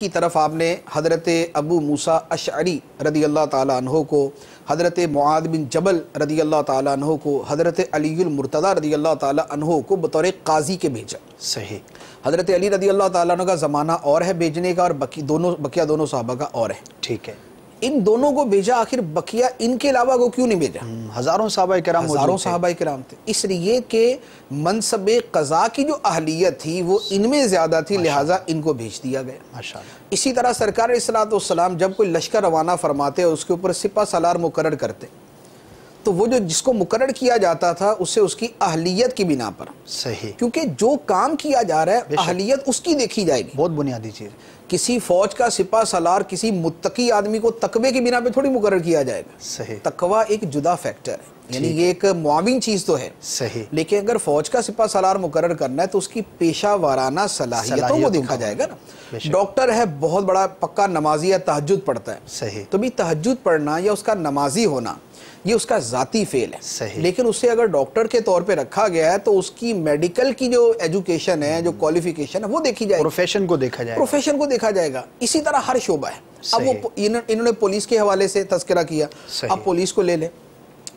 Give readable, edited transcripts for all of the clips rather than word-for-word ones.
کی طرف آپ نے حضرت ابو موسیٰ اشعری رضی اللہ تعالیٰ عنہ کو، حضرت معاذ بن جبل رضی اللہ تعالیٰ عنہ کو، حضرت علی المرتضیٰ رضی اللہ تعالیٰ عنہ کو بطور قاضی کے بھیجا۔ صحیح۔ حضرت علی رضی اللہ تعالیٰ عنہ کا زمانہ اور ہے بھیجنے کا، اور بقیہ دونوں صحابہ کا اور ہے۔ ٹھیک ہے۔ ان دونوں کو بھیجا، آخر بقیہ ان کے علاوہ کو کیوں نہیں بھیجا؟ ہزاروں صحابہ کرام موجود تھے۔ ہزاروں صحابہ کرام تھے، اس لیے کہ منصب قضاء کی جو اہلیت تھی وہ ان میں زیادہ تھی، لہٰذا ان کو بھیج دیا گیا۔ ماشاءاللہ۔ اسی طرح سرکار علیہ السلام جب کوئی لشکر روانہ فرماتے اور اس کے اوپر سپہ سالار مقرر کرتے، تو وہ جو جس کو مقرر کیا جاتا تھا اسے اس کی اہلیت کی بنا پر، صحیح، کیونکہ جو کام کیا جا رہا ہے اہلیت اس کی دیکھی جائے گی۔ بہت بنیادی چیز۔ کسی فوج کا سپہ سالار کسی متقی آدمی کو تقوی کی بنا پہ تھوڑی مقرر کیا جائے گا۔ صحیح، تقوی ایک جدا فیکٹر ہے، یعنی یہ ایک معاون چیز تو ہے، صحیح، لیکن اگر فوج کا سپہ سالار مقرر کرنا ہے تو اس کی پیشہ وارانہ صلاحیتوں کو دیکھا جائے گا نا۔ ڈاکٹر ہے، بہت بڑا پکا نمازی ہے، تہجد پڑھتا ہے، صحیح، تو بھی تہجد پڑھنا یا اس کا نمازی ہونا یہ اس کا ذاتی فعل ہے، صحیح، لیکن اسے اگر ڈاکٹر کے طور پہ رکھا گیا ہے تو اس کی میڈیکل کی جو ایجوکیشن ہے، جو کوالیفیکیشن ہے وہ دیکھی جائے گی، پروفیشن کو دیکھا جائے گا، پروفیشن کو دیکھا جائے گا۔ اسی طرح ہر شعبہ ہے۔ اب وہ انہوں نے پولیس کے حوالے سے تذکرہ کیا، اب پولیس کو لے لیں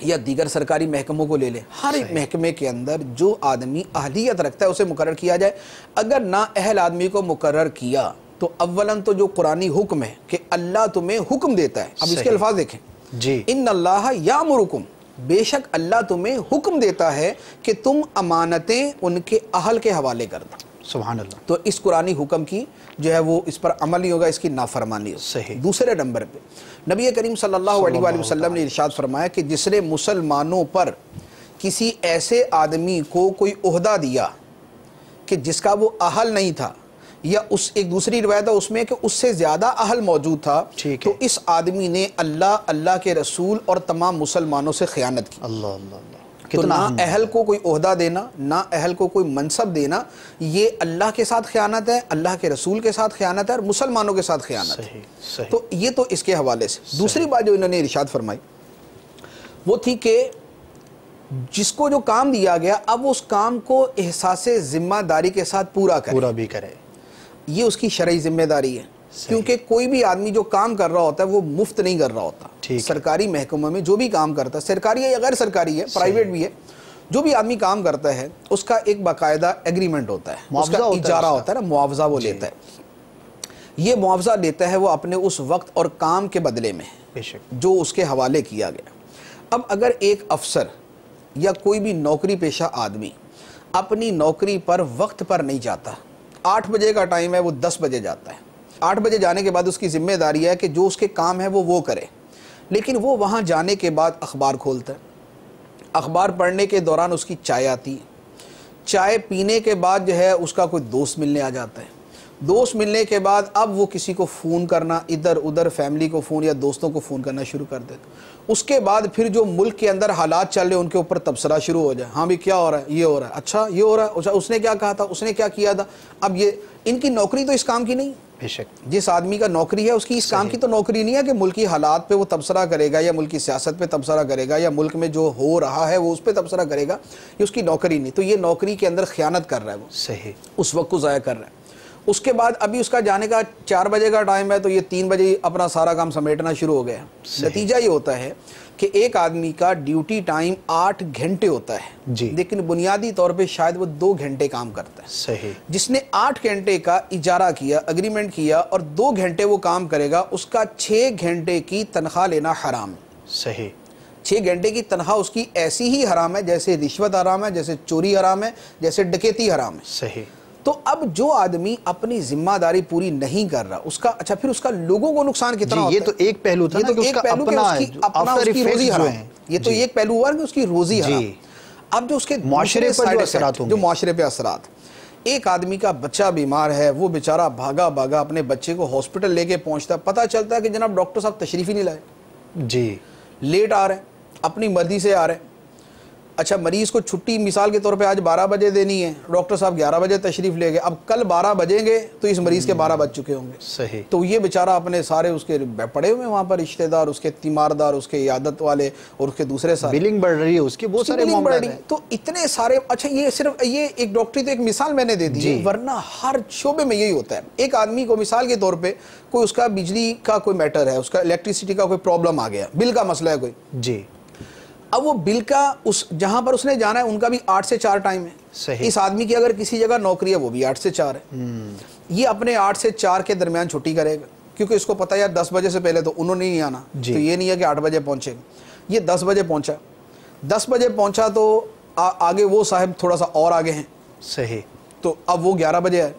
یا دیگر سرکاری محکموں کو لے لیں، ہر ایک محکمے کے اندر جو آدمی اہلیت رکھتا ہے اسے مقرر کیا جائے۔ اگر نا اہل آدمی کو مقرر کیا تو اولاً تو جو قرآنی حکم ہے کہ اللہ تمہیں حکم دیتا ہے، اب اس کے الفاظ دیکھیں، جی، ان اللہ یامرکم، بے شک اللہ تمہیں حکم دیتا ہے کہ تم امانتیں ان کے اہل کے حوالے کر دو۔ سبحان اللہ۔ تو اس قرآنی حکم کی جو ہے وہ اس پر عمل نہیں ہوگا، اس کی نافرمانی ہوگی۔ صحیح۔ دوسرے نمبر پہ نبی کریم صلی اللہ علیہ وآلہ وسلم نے ارشاد فرمایا کہ جس نے مسلمانوں پر کسی ایسے آدمی کو کوئی عہدہ دیا کہ جس کا وہ اہل نہیں تھا، یا اس ایک دوسری روایت ہے اس میں کہ اس سے زیادہ اہل موجود تھا، تو اس آدمی نے اللہ کے رسول اور تمام مسلمانوں سے خیانت کی۔ اللہ اللہ اللہ۔ تو نہ اہل کو کوئی عہدہ دینا، نہ اہل کو کوئی منصب دینا، یہ اللہ کے ساتھ خیانت ہے، اللہ کے رسول کے ساتھ خیانت ہے، اور مسلمانوں کے ساتھ خیانت ہے۔ تو یہ تو اس کے حوالے سے۔ دوسری بات جو انہوں نے ارشاد فرمائی وہ تھی کہ جس کو جو کام دیا گیا اب اس کام کو احساس ذمہ داری کے ساتھ پورا بھی کرے، یہ اس کی شرعی ذمہ داری ہے، کیونکہ کوئی بھی آدمی جو کام کر رہا ہوتا ہے وہ مفت نہیں کر رہا ہوتا۔ سرکاری محکمہ میں جو بھی کام کرتا ہے، سرکاری ہے یا غیر سرکاری ہے، پرائیویٹ بھی ہے، جو بھی آدمی کام کرتا ہے اس کا ایک باقاعدہ ایگریمنٹ ہوتا ہے، اس کا اجارہ ہوتا ہے نا، معاوضہ وہ لیتا ہے۔ یہ معاوضہ لیتا ہے وہ اپنے اس وقت اور کام کے بدلے میں جو اس کے حوالے کیا گیا۔ اب اگر ایک افسر یا کوئی بھی نوکری پیشہ آدمی اپنی نوکری پر وقت پر نہیں جاتا، 8 بجے کا ٹائم ہے وہ 10 بجے جاتا ہے، 8 بجے جانے کے بعد اس کی ذمہ داری ہے کہ جو اس کے کام ہے وہ کرے، لیکن وہ وہاں جانے کے بعد اخبار کھولتا ہے، اخبار پڑھنے کے دوران اس کی چائے آتی ہے، چائے پینے کے بعد جو ہے اس کا کوئی دوست ملنے آ جاتا ہے، دوست ملنے کے بعد اب وہ کسی کو فون کرنا، ادھر ادھر فیملی کو فون یا دوستوں کو فون کرنا شروع کر دیتا۔ اس کے بعد پھر جو ملک کے اندر حالات چل رہے ہیں ان کے اوپر تبصرہ شروع ہو جائے، ہاں بھی کیا ہو رہا ہے، یہ ہو رہا ہے، اچھا یہ ہو رہا ہے، اچھا اس نے کیا کہا تھا، اس نے کیا کیا تھا۔ اب یہ ان کی نوکری تو اس کام کی نہیں، بے شک جس آدمی کا نوکری ہے اس کی اس کام کی تو نوکری نہیں ہے کہ ملکی حالات پہ وہ تبصرہ کرے گا یا ملکی سیاست پہ تبصرہ کرے گا یا ملک میں جو ہو رہا ہے وہ اس پہ تبصرہ کرے گا، یہ اس کی نوکری نہیں۔ تو یہ نوکری کے اندر خیانت کر رہا ہے، وہ صحیح اس وقت کو ضائع کر رہا ہے۔ اس کے بعد ابھی اس کا جانے کا 4 بجے کا ٹائم ہے تو یہ 3 بجے اپنا سارا کام سمیٹنا شروع ہو گیا۔ نتیجہ یہ ہوتا ہے کہ ایک آدمی کا ڈیوٹی ٹائم 8 گھنٹے ہوتا ہے، لیکن بنیادی طور پہ شاید وہ 2 گھنٹے کام کرتا ہے۔ صحیح۔ جس نے 8 گھنٹے کا اجارہ کیا، اگریمنٹ کیا، اور 2 گھنٹے وہ کام کرے گا، اس کا 6 گھنٹے کی تنخواہ لینا حرام ہے۔ صحیح۔ 6 گھنٹے کی تنخواہ اس کی ایسی ہی حرام ہے جیسے رشوت حرام ہے، جیسے چوری حرام ہے، جیسے ڈکیتی حرام ہے۔ صحیح۔ تو اب جو آدمی اپنی ذمہ داری پوری نہیں کر رہا اس کا اچھا پھر اس کا لوگوں کو نقصان کتنا ہوتا ہے۔ یہ تو ایک پہلو تھا نا کہ اس کا اپنا اس کی روزی حرام ہے، یہ تو ایک پہلو ہوا کہ اس کی روزی حرام۔ اب جو اس کے معاشرے پر جو اثرات ہوں گے، جو معاشرے پہ اثرات، ایک آدمی کا بچہ بیمار ہے، وہ بیچارہ بھاگا اپنے بچے کو ہاسپٹل لے کے پہنچتا ہے، پتہ چلتا ہے کہ جناب ڈاکٹر صاحب تشریف ہی نہیں لائے، جی لیٹ آ رہے ہیں، اپنی مرضی سے آ رہے ہیں، اچھا مریض کو چھٹی مثال کے طور پہ آج 12 بجے دینی ہے, ڈاکٹر صاحب 11 بجے تشریف لے گئے, اب کل 12 بجیں گے تو اس مریض کے 12 بج چکے ہوں گے. صحیح. تو یہ بیچارہ اپنے سارے اس کے پڑے ہوئے وہاں پر رشتہ دار, اس کے تیماردار, اس کے عیادت والے اور اس کے دوسرے سارے, بلنگ بڑھ رہی ہے اس کی, بہت سارے معاملات ہیں. تو اتنے سارے. اچھا یہ صرف یہ ایک ڈاکٹری تو ایک مثال میں نے دے دی, ورنہ ہر شعبے میں یہی ہوتا ہے. ایک آدمی کو مثال کے طور پہ کوئی اس کا بجلی کا کوئی میٹر ہے, اس کا الیکٹریسٹی کا کوئی پرابلم آ گیا, بل کا مسئلہ ہے کوئی, جی, اب وہ بل کا اس جہاں پر اس نے جانا ہے ان کا بھی 8 سے 4 ٹائم ہے. صحیح. اس آدمی کی اگر کسی جگہ نوکری ہے وہ بھی 8 سے 4 ہے. یہ اپنے 8 سے 4 کے درمیان چھٹی کرے گا کیونکہ اس کو پتا ہے یار 10 بجے سے پہلے تو انہوں نے نہیں آنا, تو یہ نہیں ہے کہ 8 بجے پہنچے گا. یہ 10 بجے پہنچا, 10 بجے پہنچا تو آگے وہ صاحب تھوڑا سا اور آگے ہیں. صحیح. تو اب وہ 11 بجے آئے,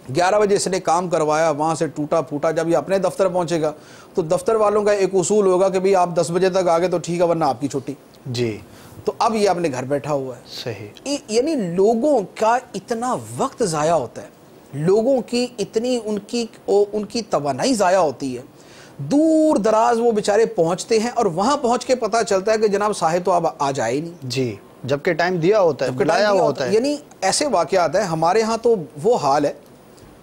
11 بجے اس نے کام کروایا, وہاں سے ٹوٹا پھوٹا, جب یہ اپنے دفتر پہنچے گا تو دفتر والوں کا ایک اصول ہوگا کہ بھئی آپ 10 بجے تک آگے تو ٹھیک ہے ورنہ آپ کی چھٹی. جی. تو اب یہ اپنے گھر بیٹھا ہوا ہے. صحیح. یعنی لوگوں کا اتنا وقت ضائع ہوتا ہے, لوگوں کی اتنی ان کی توانائی ضائع ہوتی ہے, دور دراز وہ بیچارے پہنچتے ہیں اور وہاں پہنچ کے پتہ چلتا ہے کہ جناب صاحب تو اب آ جائے ہی نہیں. جی, جبکہ ٹائم دیا ہوتا ہے, بلایا ہوتا ہے. یعنی ایسے واقعات ہیں ہمارے ہاں تو وہ حال ہے.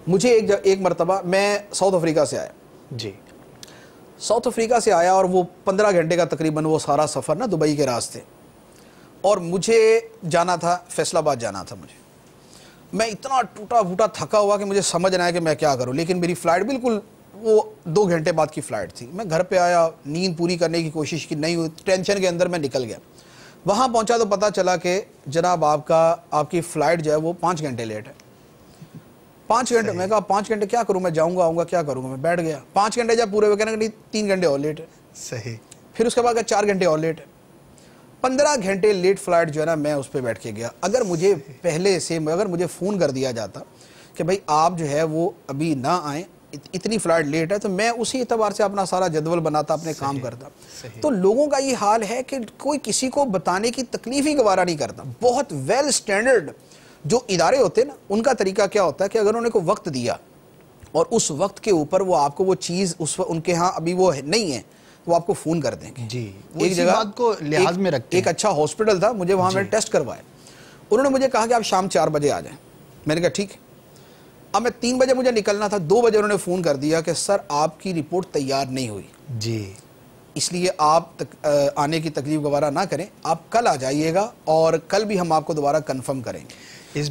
مجھے ایک مرتبہ میں ساؤتھ افریقہ سے آیا. جی. ساؤتھ افریقہ سے آیا اور وہ 15 گھنٹے کا تقریباً وہ سارا سفر نا دبئی کے راستے, اور مجھے جانا تھا فیصل آباد جانا تھا. میں اتنا ٹوٹا پھوٹا تھکا ہوا کہ مجھے سمجھ نہ آیا کہ میں کیا کروں, لیکن میری فلائٹ بالکل وہ 2 گھنٹے بعد کی فلائٹ تھی. میں گھر پہ آیا, نیند پوری کرنے کی کوشش کی, نہیں ہوئی, ٹینشن کے اندر میں نکل گیا. وہاں پہنچا تو پتہ چلا کہ جناب آپ کی فلائٹ جو ہے وہ 5 گھنٹے لیٹ ہے. 5 گھنٹے. میں کہا 5 گھنٹے کیا کروں, میں جاؤں گا آؤں گا کیا کروں گا, میں بیٹھ گیا. 5 گھنٹے جب پورے ہوئے کہنے کہ نہیں 3 گھنٹے اور لیٹ ہے. صحیح. پھر اس کے بعد 4 گھنٹے اور لیٹ ہے. 15 گھنٹے لیٹ فلائٹ جو ہے نا, میں اس پہ بیٹھ کے گیا. اگر مجھے پہلے سے مجھے فون کر دیا جاتا کہ بھائی آپ جو ہے وہ ابھی نہ آئیں, اتنی فلائٹ لیٹ ہے, تو میں اسی اعتبار سے اپنا سارا جدول بناتا, اپنے کام کرتا. تو لوگوں کا یہ حال ہے کہ کوئی کسی کو بتانے کی تکلیف ہی گوارا نہیں کرتا. بہت ویل سٹینڈرڈ جو ادارے ہوتے ہیں نا, ان کا طریقہ کیا ہوتا ہے کہ اگر انہوں نے کو وقت دیا اور اس وقت کے اوپر وہ آپ کو وہ چیز ان کے ہاں ابھی وہ نہیں ہے, وہ آپ کو فون کر دیں گے. جی, ایک جگہ بات کو لحاظ میں رکھتے ہیں. ایک اچھا ہاسپٹل تھا, مجھے وہاں میں ٹیسٹ کروائے, انہوں نے مجھے کہا کہ آپ شام 4 بجے آ جائیں. میں نے کہا ٹھیک ہے. اب میں 3 بجے مجھے نکلنا تھا, 2 بجے انہوں نے فون کر دیا کہ سر آپ کی رپورٹ تیار نہیں ہوئی. جی, اس لیے آپ آنے کی تکلیف گوارا نہ کریں, آپ کل آ جائیے گا اور کل بھی ہم آپ کو دوبارہ کنفرم کریں گے.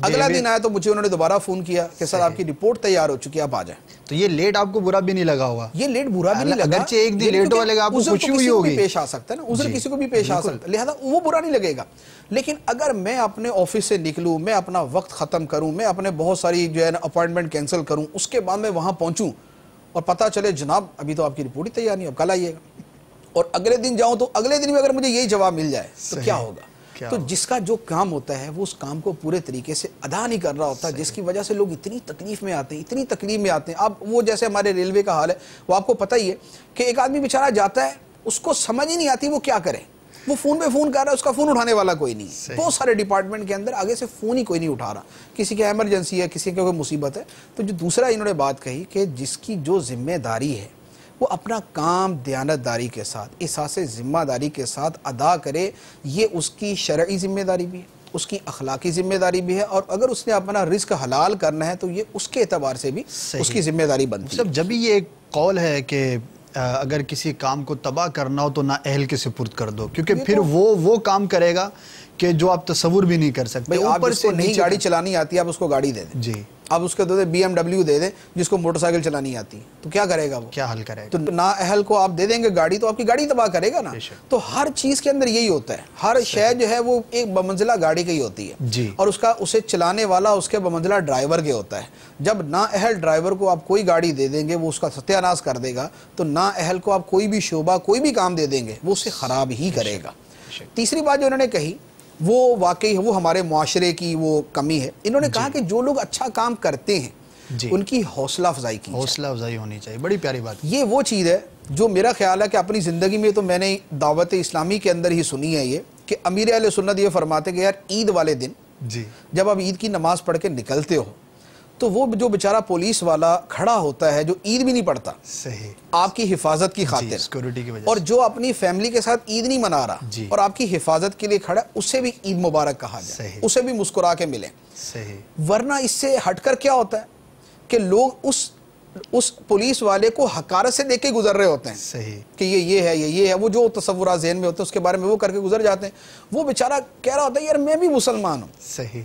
اگلا دن آیا تو مجھے انہوں نے دوبارہ فون کیا کہ سر آپ کی رپورٹ تیار ہو چکی ہے, آپ آ جائیں. تو یہ لیٹ آپ کو برا بھی نہیں لگا ہوگا؟ یہ لیٹ برا بھی نہیں لگا, اگرچہ ایک دن لیٹ ہوا لگا, آپ کو خوشی ہوئی ہوگی. پیش آ سکتا ہے نا, عذر کسی کو بھی پیش آ سکتا ہے, لہذا وہ برا نہیں لگے گا. لیکن اگر میں اپنے آفس سے نکلوں, میں اپنا وقت ختم کروں, میں اپنے بہت ساری جو ہے نا اپوائنٹمنٹ کینسل کروں, اس کے بعد میں وہاں پہنچوں اور پتہ چلے جناب ابھی تو آپ کی رپورٹ ہی تیار نہیں, اب کل آئیے گا, اور اگلے دن جاؤں تو اگلے دن بھی اگر مجھے یہی جواب مل جائے تو کیا ہوگا؟ تو جس کا جو کام ہوتا ہے وہ اس کام کو پورے طریقے سے ادا نہیں کر رہا ہوتا, جس کی وجہ سے لوگ اتنی تکلیف میں آتے ہیں, اتنی تکلیف میں آتے ہیں. اب وہ جیسے ہمارے ریلوے کا حال ہے, وہ آپ کو پتہ ہی ہے کہ ایک آدمی بیچارہ جاتا ہے, اس کو سمجھ ہی نہیں آتی وہ کیا کرے. وہ فون پہ فون کر رہا ہے, اس کا فون اٹھانے والا کوئی نہیں ہے. بہت سارے ڈپارٹمنٹ کے اندر آگے سے فون ہی کوئی نہیں اٹھا رہا, کسی کی ایمرجنسی ہے, کسی کی کوئی مصیبت ہے. تو جو دوسرا انہوں نے بات کہی کہ جس کی جو ذمہ داری ہے وہ اپنا کام دیانتداری کے ساتھ, احساس ذمہ داری کے ساتھ ادا کرے, یہ اس کی شرعی ذمہ داری بھی ہے, اس کی اخلاقی ذمہ داری بھی ہے, اور اگر اس نے اپنا رزق حلال کرنا ہے تو یہ اس کے اعتبار سے بھی اس کی ذمہ داری بنتی ہے. جب یہ ایک قول ہے کہ اگر کسی کام کو تباہ کرنا ہو تو نا اہل کے سپرد کر دو, کیونکہ پھر وہ کام کرے گا کہ جو آپ تصور بھی نہیں کر سکتے. اوپر سے نہیں گاڑی چلانی آتی, آپ اس کو گاڑی دے دیں. جی, آپ اس کو دے دیں BMW دے دیں جس کو موٹر سائیکل چلانی آتی, تو کیا کرے گا وہ؟ کیا حل کرے گا؟ تو نا اہل کو آپ دے دیں گے گاڑی, تو آپ کی گاڑی تباہ کرے گا نا. تو ہر چیز کے اندر یہی ہوتا ہے, ہر شے جو ہے وہ ایک بمنزلہ گاڑی کا ہی ہوتی ہے. جی, اور اسے چلانے والا اس کے بمنزلہ ڈرائیور کے ہوتا ہے. جب نا اہل ڈرائیور کو آپ کوئی گاڑی دے دیں گے, وہ اس کا ستیہ ناش کر دے گا, تو نا اہل کو آپ کوئی بھی شعبہ کوئی بھی کام دے دیں گے, وہ اسے خراب ہی کرے گا. تیسری بات جو انہوں نے کہی وہ واقعی وہ ہمارے معاشرے کی وہ کمی ہے. انہوں نے کہا کہ جو لوگ اچھا کام کرتے ہیں ان کی حوصلہ افزائی کی, حوصلہ افزائی ہونی چاہیے. بڑی پیاری بات. یہ وہ چیز ہے جو میرا خیال ہے کہ اپنی زندگی میں تو میں نے دعوت اسلامی کے اندر ہی سنی ہے, یہ کہ امیر اہل سنت یہ فرماتے کہ یار عید والے دن جب آپ عید کی نماز پڑھ کے نکلتے ہو تو وہ جو بیچارہ پولیس والا کھڑا ہوتا ہے جو عید بھی نہیں پڑھتا صحیح آپ کی حفاظت کی خاطر سیکورٹی کی وجہ اور جو اپنی فیملی کے ساتھ عید نہیں منا رہا اور آپ کی حفاظت کے لیے کھڑا ہے اسے بھی عید مبارک کہا جائے, اسے بھی مسکرا کے ملیں. ورنہ اس سے ہٹ کر کیا ہوتا ہے کہ لوگ اس پولیس والے کو حقارت سے دیکھ کے گزر رہے ہوتے ہیں کہ یہ ہے یہ ہے, وہ جو تصورات ذہن میں ہوتے ہیں اس کے بارے میں وہ کر کے گزر جاتے ہیں. وہ بیچارہ کہہ رہا ہوتا ہے یار میں بھی مسلمان ہوں, صحیح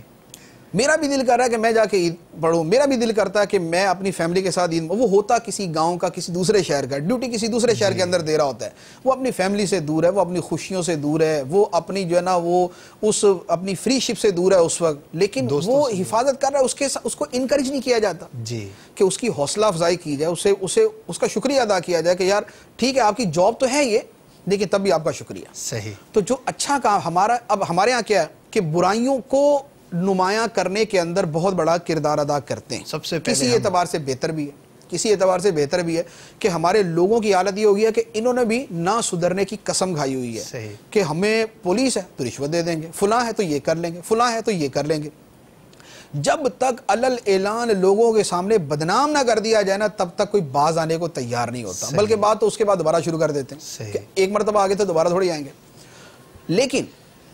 میرا بھی دل کر رہا ہے کہ میں جا کے عید پڑھوں, میرا بھی دل کرتا ہے کہ میں اپنی فیملی کے ساتھ عید. وہ ہوتا کسی گاؤں کا, کسی دوسرے شہر کا, ڈیوٹی کسی دوسرے شہر کے اندر دے رہا ہوتا ہے, وہ اپنی فیملی سے دور ہے, وہ اپنی خوشیوں سے دور ہے, وہ اپنی جو ہے نا وہ اس اپنی فری شپ سے دور ہے اس وقت, لیکن وہ حفاظت کر رہا ہے. اس کو انکریج نہیں کیا جاتا کہ اس کی حوصلہ افزائی کی جائے, اسے اس کا شکریہ ادا کیا جائے کہ یار ٹھیک ہے آپ کی جاب تو ہے یہ, لیکن تب بھی آپ کا شکریہ. صحیح. تو جو اچھا کام اب ہمارے ہاں کیا ہے کہ برائیوں کو نمایاں کرنے کے اندر بہت بڑا کردار ادا کرتے ہیں. سب سے پہلے کسی اعتبار سے بہتر بھی ہے کہ ہمارے لوگوں کی حالت یہ ہو گئی ہے کہ انہوں نے بھی نہ سدھرنے کی قسم کھائی ہوئی ہے کہ ہمیں پولیس ہے تو رشوت دے دیں گے, فلاں ہے تو یہ کر لیں گے, فلاں ہے تو یہ کر لیں گے. جب تک علل اعلان لوگوں کے سامنے بدنام نہ کر دیا جائے نا تب تک کوئی باز آنے کو تیار نہیں ہوتا, بلکہ بات تو اس کے بعد دوبارہ شروع کر دیتے ہیں کہ ایک مرتبہ آگے تو دوبارہ تھوڑی آئیں گے. لیکن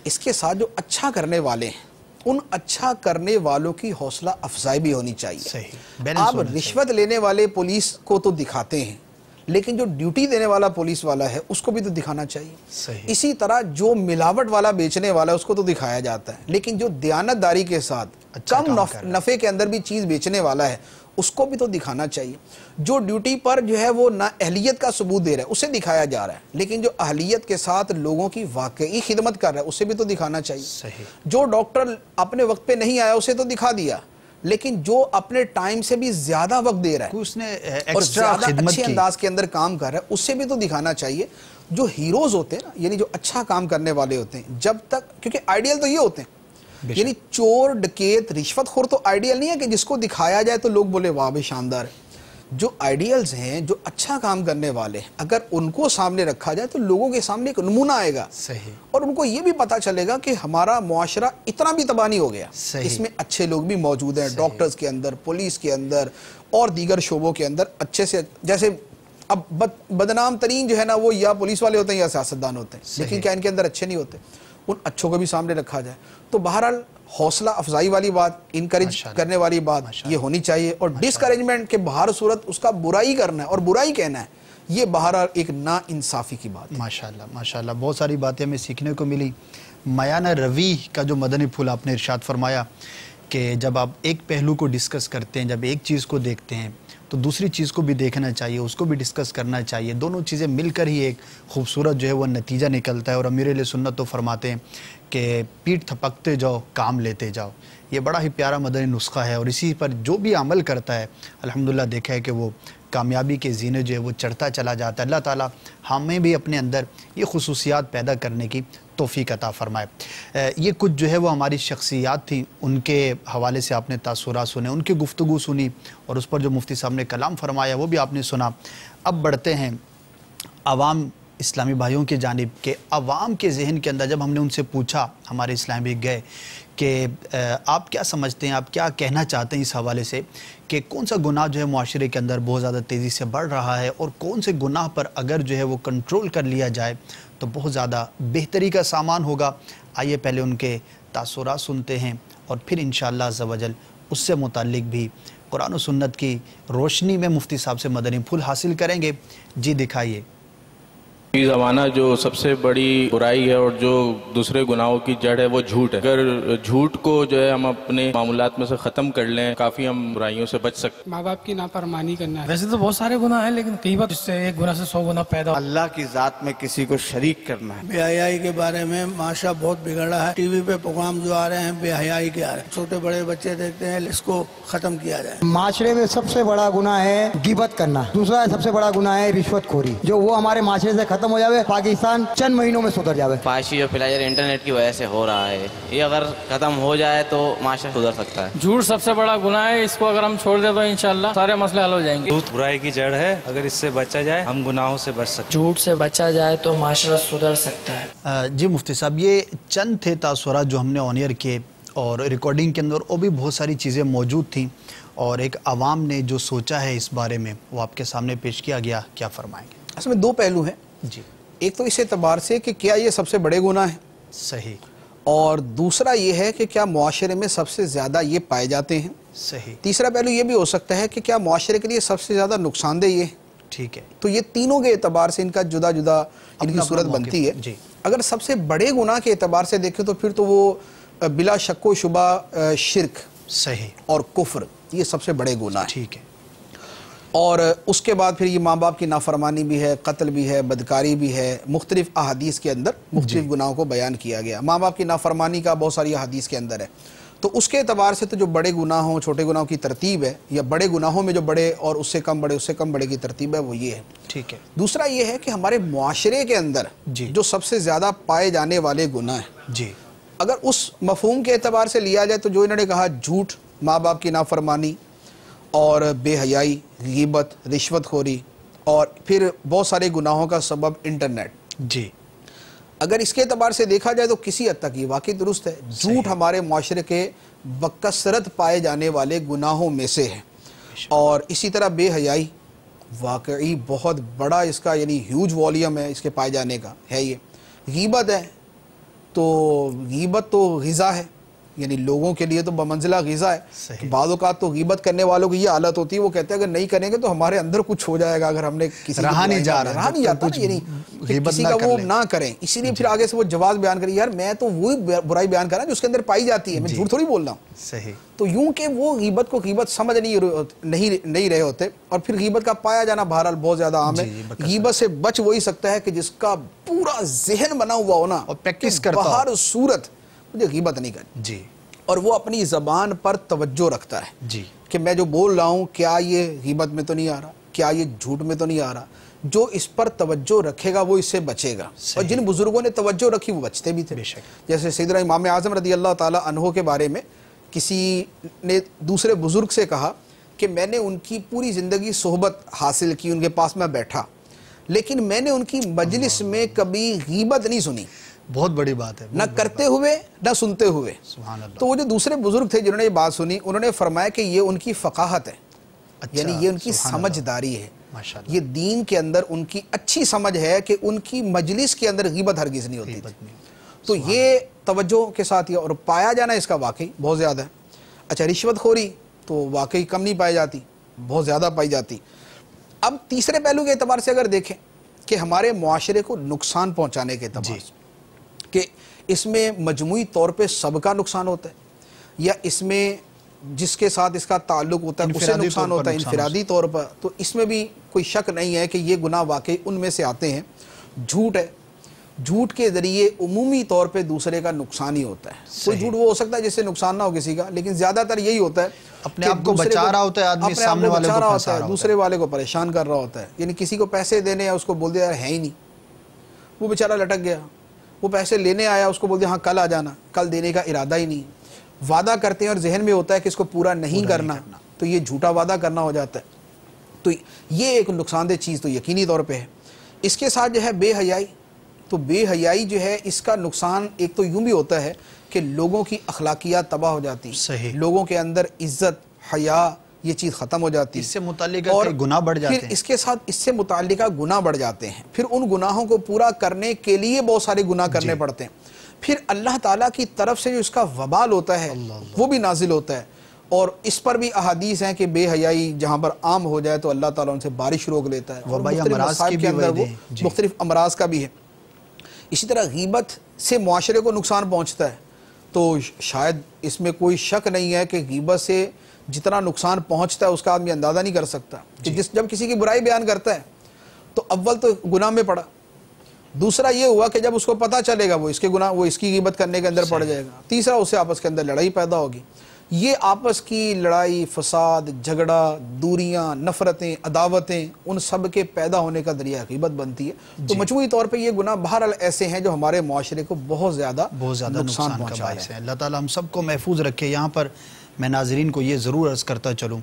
اس کے ساتھ جو اچھا کرنے والے ہیں ان اچھا کرنے والوں کی حوصلہ افزائی بھی ہونی چاہیے. آپ رشوت لینے والے پولیس کو تو دکھاتے ہیں, لیکن جو ڈیوٹی دینے والا پولیس والا ہے اس کو بھی تو دکھانا چاہیے. اسی طرح جو ملاوٹ والا بیچنے والا ہے اس کو تو دکھایا جاتا ہے, لیکن جو دیانت داری کے ساتھ کم نفع کے اندر بھی چیز بیچنے والا ہے اس کو بھی تو دکھانا چاہیے. جو ڈیوٹی پر جو ہے وہ نا اہلیت کا ثبوت دے رہا ہے اسے دکھایا جا رہا ہے, لیکن جو اہلیت کے ساتھ لوگوں کی واقعی خدمت کر رہا ہے اسے بھی تو دکھانا چاہیے. جو ڈاکٹر اپنے وقت پہ نہیں آیا اسے تو دکھا دیا, لیکن جو اپنے ٹائم سے بھی زیادہ وقت دے رہا ہے اس نے اور زیادہ اچھے انداز کے اندر کام کر رہا ہے اسے بھی تو دکھانا چاہیے. جو ہیروز ہوتے ہیں نا, یعنی جو اچھا کام کرنے والے ہوتے ہیں, جب تک کیونکہ آئیڈیل تو یہ ہوتے ہیں, یعنی چور ڈکیت رشوت خور تو آئیڈیل نہیں ہے کہ جس کو دکھایا جائے تو لوگ بولے واہ بھائی شاندار ہے. جو آئیڈیلز ہیں, جو اچھا کام کرنے والے ہیں, اگر ان کو سامنے رکھا جائے تو لوگوں کے سامنے ایک نمونہ آئے گا. اور ان کو یہ بھی پتا چلے گا کہ ہمارا معاشرہ اتنا بھی تباہ نہیں ہو گیا, اس میں اچھے لوگ بھی موجود ہیں, ڈاکٹرز کے اندر, پولیس کے اندر اور دیگر شعبوں کے اندر اچھے سے. جیسے اب بدنام ترین جو ہے نا وہ یا پولیس والے ہوتے ہیں یا سیاستدان ہوتے ہیں, لیکن کیا ان کے اندر اچھے نہیں ہوتے؟ ان اچھوں کو بھی سامنے رکھا جائے. تو بہرحال حوصلہ افزائی والی بات, انکریج کرنے والی بات یہ ہونی چاہیے, اور ڈسکریجمنٹ کے بہر صورت اس کا برائی کرنا ہے اور برائی کہنا ہے یہ بہرحال ایک نا انصافی کی بات ہے. ماشاءاللہ بہت ساری باتیں ہمیں سیکھنے کو ملی. میانہ روی کا جو مدنی پھول آپ نے ارشاد فرمایا کہ جب آپ ایک پہلو کو ڈسکس کرتے ہیں, جب ایک چیز کو دیکھتے ہیں تو دوسری چیز کو بھی دیکھنا چاہیے, اس کو بھی ڈسکس کرنا چاہیے. دونوں چیزیں مل کر ہی ایک خوبصورت جو ہے وہ نتیجہ نکلتا ہے. اور امیر اہل سنت تو فرماتے ہیں کہ پیٹھ تھپکتے جاؤ کام لیتے جاؤ. یہ بڑا ہی پیارا مدنی نسخہ ہے, اور اسی پر جو بھی عمل کرتا ہے الحمدللہ دیکھا ہے کہ وہ کامیابی کے زینے جو ہے وہ چڑھتا چلا جاتا ہے. اللہ تعالیٰ ہمیں بھی اپنے اندر یہ خصوصیات پیدا کرنے کی توفیق عطا فرمائے. یہ کچھ جو ہے وہ ہماری شخصیات تھیں, ان کے حوالے سے آپ نے تاثرات سنے, ان کی گفتگو سنی, اور اس پر جو مفتی صاحب نے کلام فرمایا وہ بھی آپ نے سنا. اب بڑھتے ہیں عوام اسلامی بھائیوں کی جانب کہ عوام کے ذہن کے اندر جب ہم نے ان سے پوچھا, ہمارے اسلامی گئے کہ آپ کیا سمجھتے ہیں, آپ کیا کہنا چاہتے ہیں اس حوالے سے کہ کون سا گناہ جو ہے معاشرے کے اندر بہت زیادہ تیزی سے بڑھ رہا ہے, اور کون سے گناہ پر اگر جو ہے وہ کنٹرول کر لیا جائے تو بہت زیادہ بہتری کا سامان ہوگا. آئیے پہلے ان کے تاثرات سنتے ہیں اور پھر انشاءاللہ عز و جل اس سے متعلق بھی قرآن و سنت کی روشنی میں مفتی صاحب سے مدنی پھول حاصل کریں گے. جی دکھائیے. زمانہ جو سب سے بڑی برائی ہے اور جو دوسرے گناہوں کی جڑ ہے وہ جھوٹ ہے. اگر جھوٹ کو جو ہے ہم اپنے معاملات میں سے ختم کر لیں کافی ہم برائیوں سے بچ سکتے. ماں باپ کی نافرمانی کرنا ہے. ویسے تو بہت سارے گناہ ہیں, لیکن کئی بار اس سے ایک گناہ سے 100 گنا پیدا. اللہ کی ذات میں کسی کو شریک کرنا ہے. بے حیائی کے بارے میں معاشرہ بہت بگڑا ہے. ٹی وی پہ پروگرام جو آ رہے ہیں بے حیائی کے آ رہے ہیں, چھوٹے بڑے بچے دیکھتے ہیں, اس کو ختم کیا جائے. معاشرے میں سب سے بڑا گناہ ہے غیبت کرنا. دوسرا سب سے بڑا گناہ ہے رشوت خوری, جو وہ ہمارے معاشرے سے ختم ہو جائے, پاکستان چند مہینوں میں سدھر جاوے. فحاشی جو پھیلائی انٹرنیٹ کی وجہ سے ہو رہا ہے, یہ اگر ختم ہو جائے تو معاشرہ سدھر سکتا ہے. جھوٹ سب سے بڑا گناہ ہے, اس کو اگر ہم چھوڑ دیں تو انشاءاللہ سارے مسئلے حل ہو جائیں گے. جھوٹ برائی کی جڑ ہے, اگر اس سے بچا جائے ہم گناہوں سے بچ سکتے. جھوٹ سے بچا جائے تو معاشرہ سدھر سکتا ہے. جی مفتی صاحب, یہ چند تھے تاثرات جو ہم نے آن ایئر کیے, اور ریکارڈنگ کے اندر اور بھی بہت ساری چیزیں موجود تھیں, اور ایک عوام نے جو سوچا ہے اس بارے میں وہ آپ کے سامنے پیش کیا گیا، کیا فرمائیں گے؟ اس میں دو پہلو ہیں جی، ایک تو اس اعتبار سے کہ کیا یہ سب سے بڑے گناہ ہیں، صحیح، اور دوسرا یہ ہے کہ کیا معاشرے میں سب سے زیادہ یہ پائے جاتے ہیں، صحیح، تیسرا پہلو یہ بھی ہو سکتا ہے کہ کیا معاشرے کے لیے سب سے زیادہ نقصان دہ یہ ہے۔ ٹھیک ہے، تو یہ تینوں کے اعتبار سے ان کا جدا جدا ان کی اپنا صورت موقف، بنتی ہے۔ جی، اگر سب سے بڑے گناہ کے اعتبار سے دیکھیں تو پھر تو وہ بلا شک و شبہ شرک صحیح اور کفر، یہ سب سے بڑے گناہ ہیں۔ ٹھیک ہے، اور اس کے بعد پھر یہ ماں باپ کی نافرمانی بھی ہے، قتل بھی ہے، بدکاری بھی ہے، مختلف احادیث کے اندر مختلف گناہوں کو بیان کیا گیا۔ ماں باپ کی نافرمانی کا بہت ساری احادیث کے اندر ہے، تو اس کے اعتبار سے تو جو بڑے گناہوں چھوٹے گناہوں کی ترتیب ہے، یا بڑے گناہوں میں جو بڑے اور اس سے کم بڑے کی ترتیب ہے وہ یہ ہے۔ ٹھیک ہے، دوسرا یہ ہے کہ ہمارے معاشرے کے اندر جی، جو سب سے زیادہ پائے جانے والے گناہ ہیں، جی، اگر اس مفہوم کے اعتبار سے لیا جائے تو جو انہوں نے کہا جھوٹ، ماں باپ کی نافرمانی اور بے حیائی، غیبت، رشوت خوری، اور پھر بہت سارے گناہوں کا سبب انٹرنیٹ، جی، اگر اس کے اعتبار سے دیکھا جائے تو کسی حد تک یہ واقعی درست ہے۔ جھوٹ ہمارے معاشرے کے بکثرت پائے جانے والے گناہوں میں سے ہے، اور اسی طرح بے حیائی واقعی بہت بڑا اس کا یعنی ہیوج والیوم ہے اس کے پائے جانے کا ہے۔ یہ غیبت ہے تو غیبت تو غذا ہے، یعنی لوگوں کے لیے تو بمنزلہ غذا ہے۔ بعض اوقات تو غیبت کرنے والوں کی یہ حالت ہوتی ہے، وہ کہتے ہیں اگر نہیں کریں گے تو ہمارے اندر کچھ ہو جائے گا، اگر ہم نے کسی رہا نہیں جاتا یعنی کسی کا وہ نہ کریں، اسی لیے پھر آگے سے وہ جواز بیان کریں، یار میں تو وہی برائی بیان کر رہا ہوں جو اس کے اندر پائی جاتی ہے، میں جھوٹ تھوڑی بول رہا ہوں۔ صحیح، تو یوں کہ وہ غیبت کو غیبت سمجھ نہیں رہے ہوتے، اور پھر غیبت کا پایا جانا بہرحال بہت زیادہ عام ہے۔ غیبت سے بچ وہی سکتا ہے کہ جس کا پورا ذہن بنا ہوا ہونا اور پریکٹس کرتا ہو، بہر صورت مجھے غیبت نہیں کرنی، جی، اور وہ اپنی زبان پر توجہ رکھتا ہے، جی، کہ میں جو بول رہا ہوں کیا یہ غیبت میں تو نہیں آ رہا، کیا یہ جھوٹ میں تو نہیں آ رہا۔ جو اس پر توجہ رکھے گا وہ اس سے بچے گا، اور جن بزرگوں نے توجہ رکھی وہ بچتے بھی تھے۔ جیسے سیدنا امام اعظم رضی اللہ تعالی عنہ کے بارے میں کسی نے دوسرے بزرگ سے کہا کہ میں نے ان کی پوری زندگی صحبت حاصل کی، ان کے پاس میں بیٹھا، لیکن میں نے ان کی مجلس میں کبھی غیبت نہیں سنی، بہت بڑی بات ہے، نہ کرتے ہوئے نہ سنتے ہوئے۔ سبحان اللہ۔ تو وہ جو دوسرے بزرگ تھے جنہوں نے یہ بات سنی، انہوں نے فرمایا کہ یہ ان کی فقاہت ہے، یعنی یہ ان کی سمجھداری ہے، یہ دین کے اندر ان کی اچھی سمجھ ہے کہ ان کی مجلس کے اندر غیبت ہرگز نہیں ہوتی تھی۔ تو یہ توجہ کے ساتھ یہ، اور پایا جانا اس کا واقعی بہت زیادہ ہے۔ اچھا، رشوت خوری تو واقعی کم نہیں پائی جاتی، بہت زیادہ پائی جاتی۔ اب تیسرے پہلو کے اعتبار سے اگر دیکھیں کہ ہمارے معاشرے کو نقصان پہنچانے کے اعتبار سے، کہ اس میں مجموعی طور پہ سب کا نقصان ہوتا ہے، یا اس میں جس کے ساتھ اس کا تعلق ہوتا ہے اسے نقصان ہوتا ہے انفرادی طور پر، تو اس میں بھی کوئی شک نہیں ہے کہ یہ گناہ واقعی ان میں سے آتے ہیں۔ جھوٹ ہے، جھوٹ کے ذریعے عمومی طور پہ دوسرے کا نقصان ہی ہوتا ہے۔ کوئی جھوٹ وہ ہو سکتا ہے جس سے نقصان نہ ہو کسی کا، لیکن زیادہ تر یہی ہوتا ہے اپنے آپ کو بچا رہا ہوتا ہے آدمی، سامنے والے کو پھنسا رہا ہوتا ہے، دوسرے والے کو پریشان کر رہا ہوتا ہے۔ یعنی کسی کو پیسے دینے یا اس کو بول دیا یار ہے ہی نہیں، وہ بیچارہ لٹک گیا، وہ پیسے لینے آیا، اس کو بول دیا ہاں کل آ جانا، کل دینے کا ارادہ ہی نہیں، وعدہ کرتے ہیں اور ذہن میں ہوتا ہے کہ اس کو پورا نہیں کرنا، تو یہ جھوٹا وعدہ کرنا ہو جاتا ہے۔ تو یہ ایک نقصان دہ چیز تو یقینی طور پہ ہے۔ اس کے ساتھ جو ہے بے حیائی، تو بے حیائی جو ہے اس کا نقصان ایک تو یوں بھی ہوتا ہے کہ لوگوں کی اخلاقیات تباہ ہو جاتی ہیں، لوگوں کے اندر عزت، حیا، یہ چیز ختم ہو جاتی ہے، اس سے متعلقہ گناہ بڑھ جاتے ہیں، پھر اس کے ساتھ اس سے متعلقہ گناہ بڑھ جاتے ہیں، پھر ان گناہوں کو پورا کرنے کے لیے بہت سارے گناہ کرنے پڑتے ہیں، پھر اللہ تعالیٰ کی طرف سے جو اس کا وبال ہوتا ہے وہ بھی نازل ہوتا ہے۔ اور اس پر بھی احادیث ہیں کہ بے حیائی جہاں پر عام ہو جائے تو اللہ تعالیٰ ان سے بارش روک لیتا ہے، اور مختلف امراض کا بھی ہے۔ اسی طرح غیبت سے معاشرے کو نقصان پہنچتا ہے، تو شاید اس میں کوئی شک نہیں ہے کہ غیبت سے جتنا نقصان پہنچتا ہے اس کا آدمی اندازہ نہیں کر سکتا۔ کہ جب کسی کی برائی بیان کرتا ہے تو اول تو گناہ میں پڑا، دوسرا یہ ہوا کہ جب اس کو پتہ چلے گا وہ اس کے گناہ، وہ اس کی غیبت کرنے کے اندر پڑ جائے گا، تیسرا اس سے آپس کے اندر لڑائی پیدا ہوگی۔ یہ آپس کی لڑائی، فساد، جھگڑا، دوریاں، نفرتیں، عداوتیں، ان سب کے پیدا ہونے کا ذریعہ غیبت بنتی ہے۔ تو مجموعی طور پہ یہ گناہ بہرحال ایسے ہیں جو ہمارے معاشرے کو بہت زیادہ نقصان پہنچا رہے ہیں۔ اللہ تعالیٰ ہم سب کو محفوظ رکھے۔ یہاں پر میں ناظرین کو یہ ضرور عرض کرتا چلوں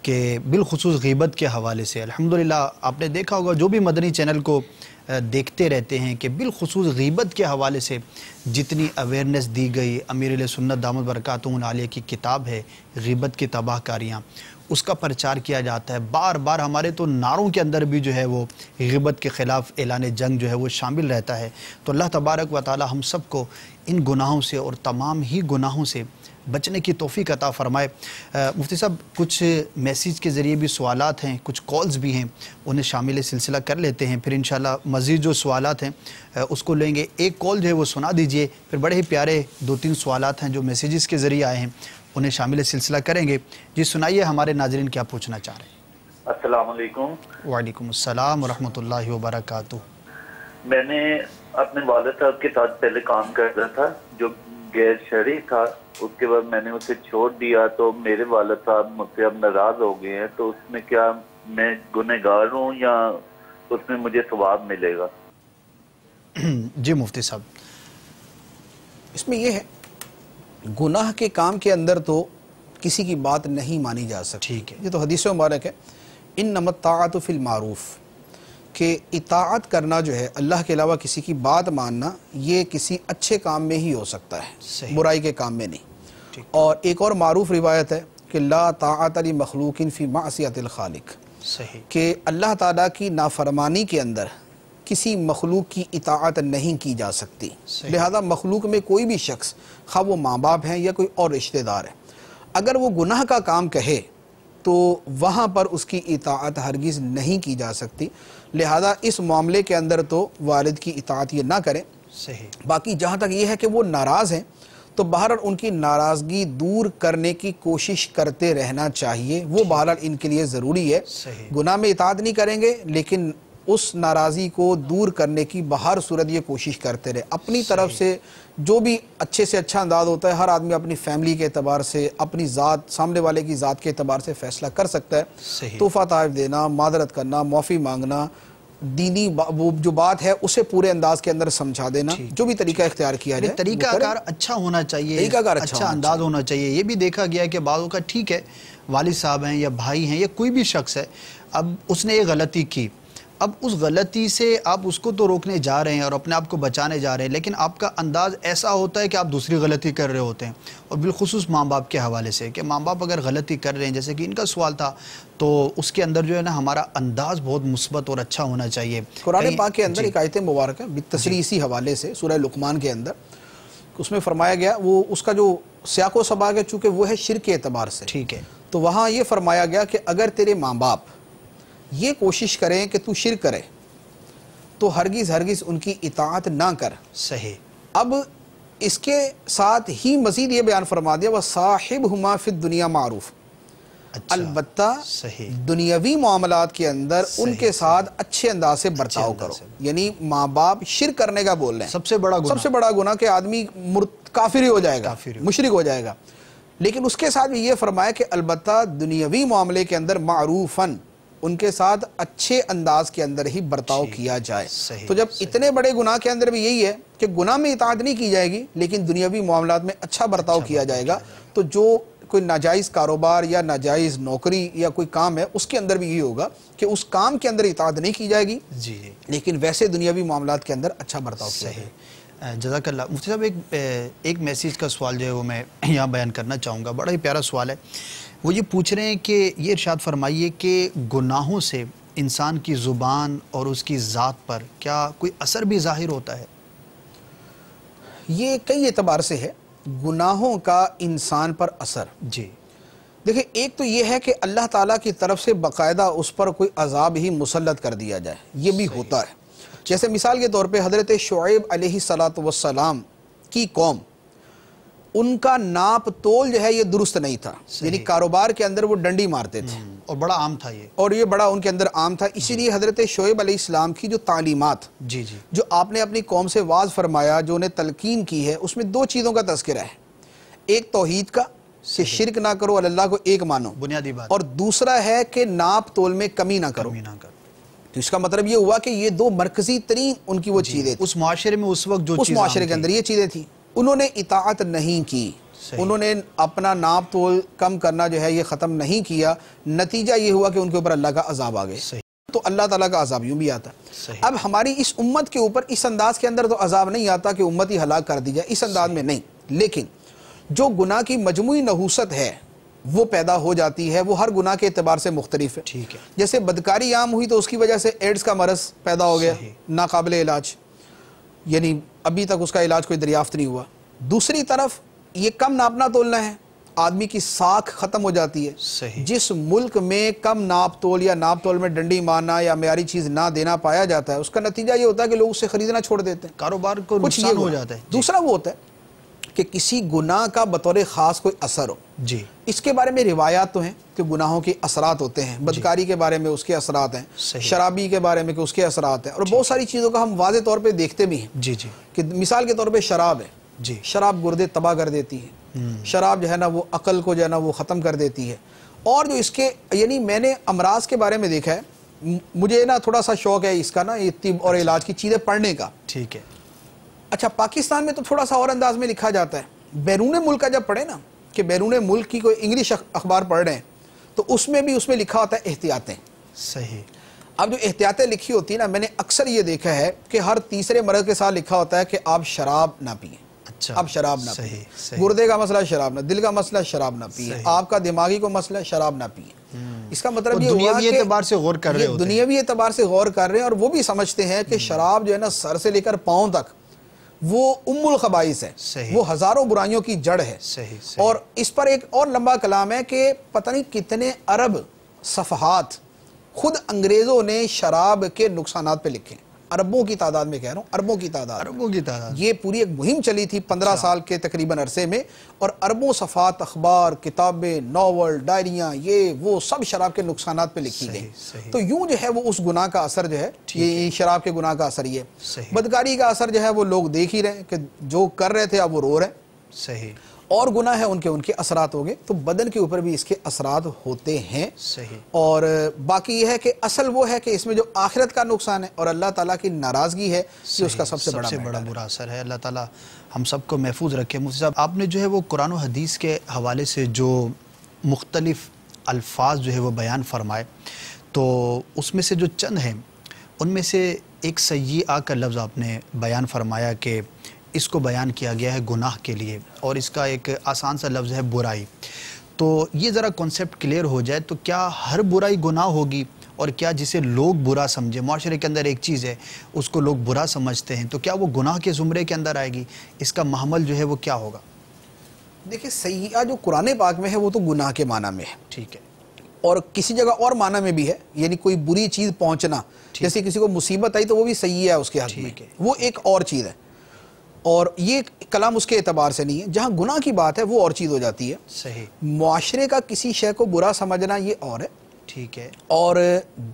کہ بالخصوص غیبت کے حوالے سے الحمدللہ آپ نے دیکھا ہوگا جو بھی مدنی چینل کو دیکھتے رہتے ہیں کہ بالخصوص غیبت کے حوالے سے جتنی اویئرنیس دی گئی، امیر علیہ سنت دامت برکاتہم العالیہ کی کتاب ہے غیبت کی تباہ کاریاں، اس کا پرچار کیا جاتا ہے، بار بار ہمارے تو نعروں کے اندر بھی جو ہے وہ غیبت کے خلاف اعلان جنگ جو ہے وہ شامل رہتا ہے۔ تو اللہ تبارک و تعالی ہم سب کو ان گناہوں سے اور تمام ہی گناہوں سے بچنے کی توفیق عطا فرمائے۔ مفتی صاحب کچھ میسیج کے ذریعے بھی سوالات ہیں، کچھ کالز بھی ہیں، انہیں شامل سلسلہ کر لیتے ہیں، پھر انشاءاللہ مزید جو سوالات ہیں اس کو لیں گے۔ ایک کال جو ہے وہ سنا دیجئے، پھر بڑے ہی پیارے 2-3 سوالات ہیں جو میسیجز کے ذریعے آئے ہیں انہیں شامل سلسلہ کریں گے۔ جی سنائیے ہمارے ناظرین کیا پوچھنا چاہ رہے ہیں۔ السلام علیکم۔ وعلیکم السلام ورحمۃ اللہ وبرکاتہ۔ میں نے اپنے والد صاحب کے ساتھ پہلے کام کرتا تھا جو غیر شرعی تھا، اس کے بعد میں نے اسے چھوڑ دیا، تو میرے والد صاحب مجھ سے اب ناراض ہو گئے ہیں، تو اس میں کیا میں گنہگار ہوں یا اس میں مجھے ثواب ملے گا؟ جی مفتی صاحب، اس میں یہ ہے گناہ کے کام کے اندر تو کسی کی بات نہیں مانی جا سکتی۔ ٹھیک ہے، یہ تو حدیث مبارک ہے، انما الطاعۃ فی المعروف، کہ اطاعت کرنا جو ہے اللہ کے علاوہ کسی کی بات ماننا یہ کسی اچھے کام میں ہی ہو سکتا ہے، برائی کے کام میں نہیں۔ اور ایک اور معروف روایت ہے کہ لا طاعت لمخلوق فی معصیت الخالق، صحیح، کہ اللہ تعالیٰ کی نافرمانی کے اندر کسی مخلوق کی اطاعت نہیں کی جا سکتی۔ لہذا مخلوق میں کوئی بھی شخص، خواہ وہ ماں باپ ہیں یا کوئی اور رشتہ دار ہے، اگر وہ گناہ کا کام کہے تو وہاں پر اس کی اطاعت ہرگز نہیں کی جا سکتی۔ لہذا اس معاملے کے اندر تو والد کی اطاعت یہ نہ کریں۔ صحیح، باقی جہاں تک یہ ہے کہ وہ ناراض ہیں تو بہرحال ان کی ناراضگی دور کرنے کی کوشش کرتے رہنا چاہیے، وہ بہرحال ان کے لیے ضروری ہے۔ گناہ میں اطاعت نہیں کریں گے لیکن اس ناراضی کو دور کرنے کی بہر صورت یہ کوشش کرتے رہے۔ اپنی طرف سے جو بھی اچھے سے اچھا انداز ہوتا ہے، ہر آدمی اپنی فیملی کے اعتبار سے، اپنی ذات، سامنے والے کی ذات کے اعتبار سے فیصلہ کر سکتا ہے۔ تحفہ تحائف دینا، معذرت کرنا، معافی مانگنا، دینی وہ جو بات ہے اسے پورے انداز کے اندر سمجھا دینا، جو بھی طریقہ اختیار کیا جائے، طریقہ کار اچھا ہونا چاہیے، اچھا انداز ہونا چاہیے۔ یہ بھی دیکھا گیا ہے کہ بعضوں کا ٹھیک ہے والد صاحب ہیں یا بھائی ہیں یا کوئی بھی شخص ہے، اب اس نے ایک غلطی کی، اب اس غلطی سے آپ اس کو تو روکنے جا رہے ہیں اور اپنے آپ کو بچانے جا رہے ہیں، لیکن آپ کا انداز ایسا ہوتا ہے کہ آپ دوسری غلطی کر رہے ہوتے ہیں۔ اور بالخصوص ماں باپ کے حوالے سے کہ ماں باپ اگر غلطی کر رہے ہیں، جیسے کہ ان کا سوال تھا، تو اس کے اندر جو ہے نا ہمارا انداز بہت مثبت اور اچھا ہونا چاہیے۔ قرآن پاک کے اندر ایک آیت مبارکہ بالتصریح اسی حوالے سے سورہ لقمان کے اندر اس میں فرمایا گیا، وہ اس کا جو سیاق و سباق ہے چونکہ وہ ہے شرک کے اعتبار سے، ٹھیک ہے، تو وہاں یہ فرمایا گیا کہ اگر تیرے ماں باپ یہ کوشش کریں کہ تو شرک کرے تو ہرگز ان کی اطاعت نہ کر۔ صحیح۔ اب اس کے ساتھ ہی مزید یہ بیان فرما دیا وَصَاحِبْهُمَا فِي الدُّنْيَا مَعْرُوف، البتہ دنیاوی معاملات کے اندر ان کے ساتھ اچھے انداز سے برتاؤ کرو۔ یعنی ماں باپ شرک کرنے کا بول رہے ہیں، سب سے بڑا گناہ کہ آدمی کافر ہی ہو جائے گا، مشرک ہو جائے گا، لیکن اس کے ساتھ بھی یہ فرمایا کہ البتہ دنیاوی معاملے کے اندر معروفاً ان کے ساتھ اچھے انداز کے اندر ہی برتاؤ کیا جائے۔ تو جب اتنے بڑے گناہ کے اندر بھی یہی ہے کہ گناہ میں اطاعت نہیں کی جائے گی لیکن دنیاوی معاملات میں اچھا برتاؤ کیا جائے گا، تو جو کوئی ناجائز کاروبار یا ناجائز نوکری یا کوئی کام ہے اس کے اندر بھی یہی ہوگا کہ اس کام کے اندر اطاعت نہیں کی جائے گی لیکن ویسے دنیاوی معاملات کے اندر اچھا برتاؤ کیا جائے گا۔ جزاک اللہ۔ مفتی صاحب ایک میسیج کا سوال جو ہے وہ میں یہاں بیان کرنا چاہوں گا، بڑا ہی پیارا سوال ہے۔ وہ یہ پوچھ رہے ہیں کہ یہ ارشاد فرمائیے کہ گناہوں سے انسان کی زبان اور اس کی ذات پر کیا کوئی اثر بھی ظاہر ہوتا ہے؟ یہ کئی اعتبار سے ہے گناہوں کا انسان پر اثر۔ جی دیکھیں، ایک تو یہ ہے کہ اللہ تعالیٰ کی طرف سے باقاعدہ اس پر کوئی عذاب ہی مسلط کر دیا جائے، یہ بھی ہوتا ہے۔ جیسے مثال کے طور پہ حضرت شعیب علیہ السلام کی قوم، ان کا ناپ تول جو ہے یہ درست نہیں تھا، یعنی کاروبار کے اندر وہ ڈنڈی مارتے تھے اور بڑا عام تھا یہ، اور یہ بڑا ان کے اندر عام تھا۔ اسی لیے حضرت شعیب علیہ السلام کی جو تعلیمات جو آپ نے اپنی قوم سے واعظ فرمایا، جو انہیں تلقین کی ہے، اس میں دو چیزوں کا تذکرہ ہے، ایک توحید کا کہ شرک نہ کرو، اللہ کو ایک مانو، بنیادی بات، اور دوسرا ہے کہ ناپ تول میں کمی نہ کرو۔ تو اس کا مطلب یہ ہوا کہ یہ دو مرکزی ترین ان کی وہ چیزیں اس معاشرے میں اس وقت جو اس معاشرے کے اندر یہ چیزیں تھیں، انہوں نے اطاعت نہیں کی، انہوں نے اپنا ناپ تول کم کرنا جو ہے یہ ختم نہیں کیا، نتیجہ یہ ہوا کہ ان کے اوپر اللہ کا عذاب آ گئے۔ تو اللہ تعالیٰ کا عذاب یوں بھی آتا ہے۔ اب ہماری اس امت کے اوپر اس انداز کے اندر تو عذاب نہیں آتا کہ امت ہی ہلاک کر دی جائے، اس انداز میں نہیں، لیکن جو گناہ کی مجموعی نحوست ہے وہ پیدا ہو جاتی ہے، وہ ہر گناہ کے اعتبار سے مختلف ہے۔ جیسے بدکاری عام ہوئی تو اس کی وجہ سے ایڈز کا مرض پیدا ہو گیا، ناقابل علاج، یعنی ابھی تک اس کا علاج کوئی دریافت نہیں ہوا۔ دوسری طرف یہ کم ناپنا تولنا ہے، آدمی کی ساکھ ختم ہو جاتی ہے۔ جس ملک میں کم ناپ تول یا ناپ تول میں ڈنڈی مارنا یا معیاری چیز نہ دینا پایا جاتا ہے، اس کا نتیجہ یہ ہوتا ہے کہ لوگ اس سے خریدنا چھوڑ دیتے ہیں، کاروبار کو نقصان ہو جاتا ہے۔ دوسرا وہ ہوتا ہے کہ کسی گناہ کا بطور خاص کوئی اثر ہو، اس کے بارے میں روایات تو ہیں کہ گناہوں کے اثرات ہوتے ہیں، بدکاری کے بارے میں اس کے اثرات ہیں، شرابی کے بارے میں کہ اس کے اثرات ہیں، اور بہت ساری چیزوں کا ہم واضح طور پہ دیکھتے بھی ہیں کہ مثال کے طور پہ شراب ہے، شراب گردے تباہ کر دیتی ہے، شراب جو ہے نا وہ عقل کو جو ہے نا وہ ختم کر دیتی ہے، اور جو اس کے یعنی میں نے امراض کے بارے میں دیکھا ہے، مجھے نا تھوڑا سا شوق ہے اس کا نا یہ طب اور علاج کی چیزیں پڑھنے کا۔ ٹھیک ہے۔ اچھا پاکستان میں تو تھوڑا سا اور انداز میں لکھا جاتا ہے، بیرون ملک کا جب پڑھے نا کہ بیرون ملک کی کوئی انگلش اخبار پڑھ رہے ہیں تو اس میں لکھا ہوتا ہے احتیاطیں۔ صحیح۔ اب جو احتیاطیں لکھی ہوتی ہیں نا، میں نے اکثر یہ دیکھا ہے کہ ہر تیسرے مرض کے ساتھ لکھا ہوتا ہے کہ آپ شراب نہ پئیں، اب شراب نہ پئیں، گردے کا مسئلہ شراب نہ، دل کا مسئلہ شراب نہ پئیں، آپ کا دماغی کو مسئلہ شراب نہ پئیں۔ اس کا مطلب یہ ہوا کہ دنیاوی اعتبار سے غور کر رہے ہیں، دنیاوی اعتبار سے غور کر رہے ہیں، اور وہ بھی سمجھتے ہیں کہ شراب جو ہے نا سر سے لے کر پاؤں تک وہ الخبائث ہے، وہ ہزاروں برائیوں کی جڑ ہے۔ اور اس پر ایک اور لمبا کلام ہے کہ پتہ نہیں کتنے ارب صفحات خود انگریزوں نے شراب کے نقصانات پہ لکھے، اربوں کی تعداد میں کہہ رہا ہوں، اربوں کی تعداد، یہ پوری ایک مہم چلی تھی 15 سال کے تقریباً عرصے میں، اور اربوں صفحات اخبار، کتابیں، ناول، ڈائریاں، یہ وہ سب شراب کے نقصانات پہ لکھی گئی۔ تو یوں جو ہے وہ اس گناہ کا اثر جو ہے، یہ شراب کے گناہ کا اثر یہ ہے۔ بدکاری کا اثر جو ہے وہ لوگ دیکھ ہی رہے ہیں کہ جو کر رہے تھے اب وہ رو رہے ہیں۔ صحیح۔ اور گناہ ہے ان کے اثرات ہو گئے، تو بدن کے اوپر بھی اس کے اثرات ہوتے ہیں۔ اور باقی یہ ہے کہ اصل وہ ہے کہ اس میں جو آخرت کا نقصان ہے اور اللہ تعالیٰ کی ناراضگی ہے، یہ اس کا سب سے بڑا برا اثر ہے۔ اللہ تعالیٰ ہم سب کو محفوظ رکھے۔ مفتی صاحب، آپ نے جو ہے وہ قرآن و حدیث کے حوالے سے جو مختلف الفاظ جو ہے وہ بیان فرمائے، تو اس میں سے جو چند ہیں ان میں سے ایک سیئہ کا لفظ آپ نے بیان فرمایا کہ اس کو بیان کیا گیا ہے گناہ کے لیے، اور اس کا ایک آسان سا لفظ ہے برائی۔ تو یہ ذرا کنسیپٹ کلیئر ہو جائے، تو کیا ہر برائی گناہ ہوگی، اور کیا جسے لوگ برا سمجھے، معاشرے کے اندر ایک چیز ہے اس کو لوگ برا سمجھتے ہیں، تو کیا وہ گناہ کے زمرے کے اندر آئے گی؟ اس کا محمل جو ہے وہ کیا ہوگا؟ دیکھیں سیئہ جو قرآن پاک میں ہے وہ تو گناہ کے معنی میں ہے، ٹھیک ہے، اور کسی جگہ اور معنی میں بھی ہے، یعنی کوئی بری چیز پہنچنا، جیسے کسی کو مصیبت آئی تو وہ بھی سیئہ ہے اس کے حق میں، وہ ایک اور چیز ہے، اور یہ کلام اس کے اعتبار سے نہیں ہے۔ جہاں گناہ کی بات ہے وہ اور چیز ہو جاتی ہے۔ صحیح۔ معاشرے کا کسی شے کو برا سمجھنا یہ اور ہے، ٹھیک ہے، اور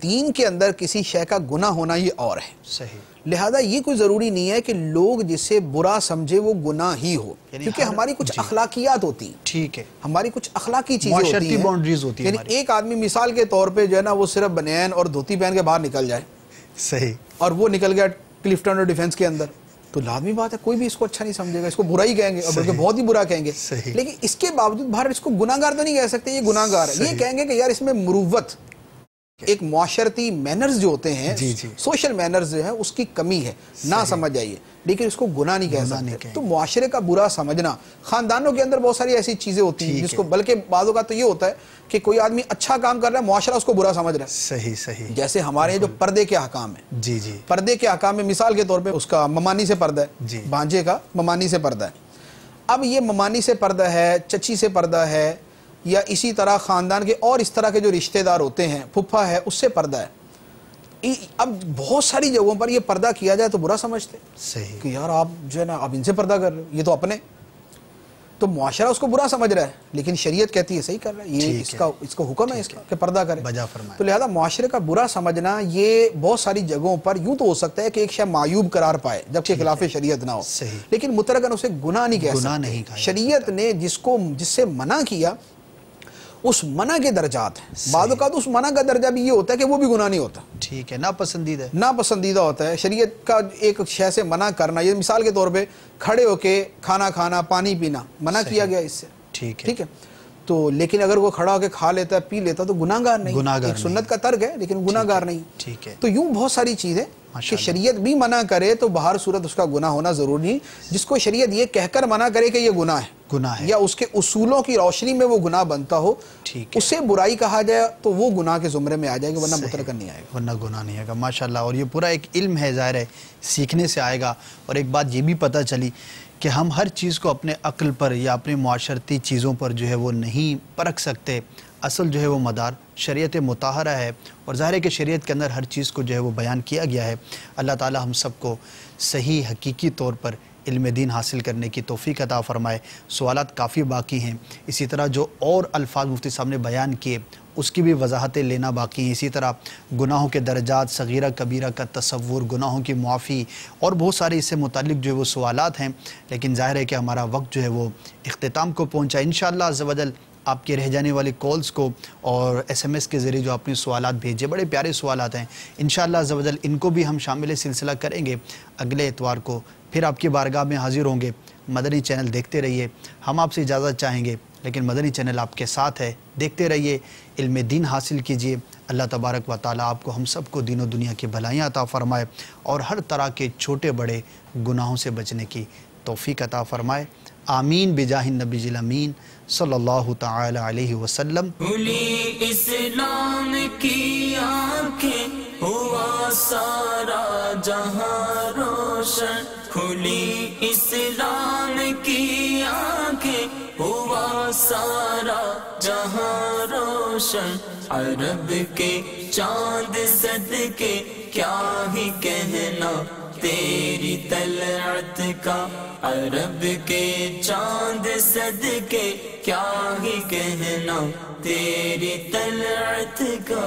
دین کے اندر کسی شے کا گناہ ہونا یہ اور ہے۔ صحیح۔ لہذا یہ کوئی ضروری نہیں ہے کہ لوگ جسے برا سمجھے وہ گناہ ہی ہو، کیونکہ ہماری کچھ اخلاقیات ہوتی ہیں، ٹھیک ہے، ہماری کچھ اخلاقی چیزیں ہوتی ہیں، معاشرتی باؤنڈریز ہوتی ہیں، یعنی ایک آدمی مثال کے طور پہ جو ہے نا وہ صرف بنیان اور دھوتی پہن کے باہر نکل جائے، صحیح، اور وہ نکل گیا کلفٹن اور ڈیفنس کے اندر، تو لازمی بات ہے کوئی بھی اس کو اچھا نہیں سمجھے گا، اس کو برا ہی کہیں گے، اور بلکہ بہت ہی برا کہیں گے۔ لیکن اس کے باوجود باہر اس کو گناہگار تو نہیں کہہ سکتے، یہ گناہگار ہے، یہ کہیں گے کہ یار اس میں مروت، ایک معاشرتی مینرز جو ہوتے ہیں، سوشل مینرز جو ہیں، اس کی کمی ہے، نہ سمجھ جائیے، لیکن اس کو گناہ نہیں کہہ سکتے۔ تو معاشرے کا برا سمجھنا، خاندانوں کے اندر بہت ساری ایسی چیزیں ہوتی ہیں جس کو، بلکہ بعض اوقات تو یہ ہوتا ہے کہ کوئی آدمی اچھا کام کر رہا ہے، معاشرہ اس کو برا سمجھ رہا ہے۔ صحیح صحیح۔ جیسے ہمارے جو پردے کے احکام ہیں، جی جی، پردے کے احکام میں مثال کے طور پہ اس کا ممانی سے پردہ ہے، بھانجے کا ممانی سے پردہ ہے۔ اب یہ ممانی سے پردہ ہے، چچی سے پردہ ہے، یا اسی طرح خاندان کے اور اس طرح کے جو رشتہ دار ہوتے ہیں، پھپھا ہے، اس سے پردہ ہے۔ اب بہت ساری جگہوں پر یہ پردہ کیا جائے تو برا سمجھتے ہیں کہ یار آپ جو ہے نا اب ان سے پردہ کر رہے ہو، یہ تو اپنے، تو معاشرہ اس کو برا سمجھ رہا ہے، لیکن شریعت کہتی ہے صحیح کر رہا ہے، یہ اس کو حکم ہے اس کا کہ پردہ کرے۔ تو لہذا معاشرے کا برا سمجھنا یہ بہت ساری جگہوں پر یوں تو ہو سکتا ہے کہ ایک شے معیوب قرار پائے جبکہ خلاف شریعت نہ ہو، لیکن مطلقاً اسے گناہ نہیں کہہ سکتے۔ شریعت نے جس سے منع کیا اس منع کے درجات ہیں. بعض اوقات اس منع کا درجہ بھی یہ ہوتا ہے کہ وہ بھی گناہ نہیں ہوتا. ٹھیک ہے, ناپسندیدہ ناپسندیدہ ہوتا ہے. شریعت کا ایک شے سے منع کرنا, یہ مثال کے طور پہ کھڑے ہو کے کھانا کھانا, پانی پینا منع کیا گیا اس سے. ٹھیک ہے, تو لیکن اگر وہ کھڑا ہو کے کھا لیتا ہے, پی لیتا, تو گناہگار نہیں. ایک سنت کا ترک ہے لیکن گناہگار نہیں. ٹھیک ہے, تو یوں بہت ساری چیزیں کہ شریعت بھی منع کرے تو بہر صورت اس کا گناہ ہونا ضروری نہیں. جس کو شریعت یہ کہہ کر منع کرے کہ یہ گناہ ہے یا اس کے اصولوں کی روشنی میں وہ گناہ بنتا ہو, اسے برائی کہا جائے تو وہ گناہ کے زمرے میں آ جائے گا, ورنہ مترکن نہیں آئے گا, ورنہ گناہ نہیں آئے گا. ماشاءاللہ. اور یہ پورا ایک علم ہے, ظاہر ہے سیکھنے سے آئے گا. اور ایک بات یہ بھی پتہ چلی کہ ہم ہر چیز کو اپنے عقل پر یا اپنے معاشرتی چیزوں پر جو ہے وہ نہیں پرکھ سکتے. اصل جو ہے وہ مدار شریعت مطہرہ ہے, اور ظاہر ہے کہ شریعت کے اندر ہر چیز کو جو ہے وہ بیان کیا گیا ہے. اللہ تعالی ہم سب کو صحیح حقیقی طور پر علم دین حاصل کرنے کی توفیق عطا فرمائے. سوالات کافی باقی ہیں, اسی طرح جو اور الفاظ مفتی صاحب نے بیان کیے اس کی بھی وضاحتیں لینا باقی ہیں. اسی طرح گناہوں کے درجات, صغیرہ کبیرہ کا تصور, گناہوں کی معافی, اور بہت سارے اس سے متعلق جو ہے وہ سوالات ہیں. لیکن ظاہر ہے کہ ہمارا وقت جو ہے وہ اختتام کو پہنچا. انشاءاللہ عز و جل آپ کے رہ جانے والی کالز کو اور ایس ایم ایس کے ذریعے جو اپنے سوالات بھیجے, بڑے پیارے سوالات ہیں, انشاءاللہ عز و جل ان کو بھی ہم شامل سلسلہ کریں گے. اگلے اتوار کو پھر آپ کی بارگاہ میں حاضر ہوں گے. مدنی چینل دیکھتے رہیے. ہم آپ سے اجازت چاہیں گے لیکن مدنی چینل آپ کے ساتھ ہے, دیکھتے رہیے, علم دین حاصل کیجئے. اللہ تبارک و تعالیٰ آپ کو ہم سب کو دین و دنیا کی بھلائیاں عطا فرمائے اور ہر طرح کے چھوٹے بڑے گناہوں سے بچنے کی توفیق عطا فرمائے. آمین بجاہ النبی الامین صلی اللہ تعالی علیہ وسلم. کھلی اسلام کی آنکھیں, ہوا سارا جہاں روشن. کھلی اسلام کی آنکھیں, ہوا سارا جہاں روشن. عرب کے چاند صدقے کیا ہی کہنا تیری طلعت کا. عرب کے چاند صدقے کیا ہی کہنا تیری طلعت کا.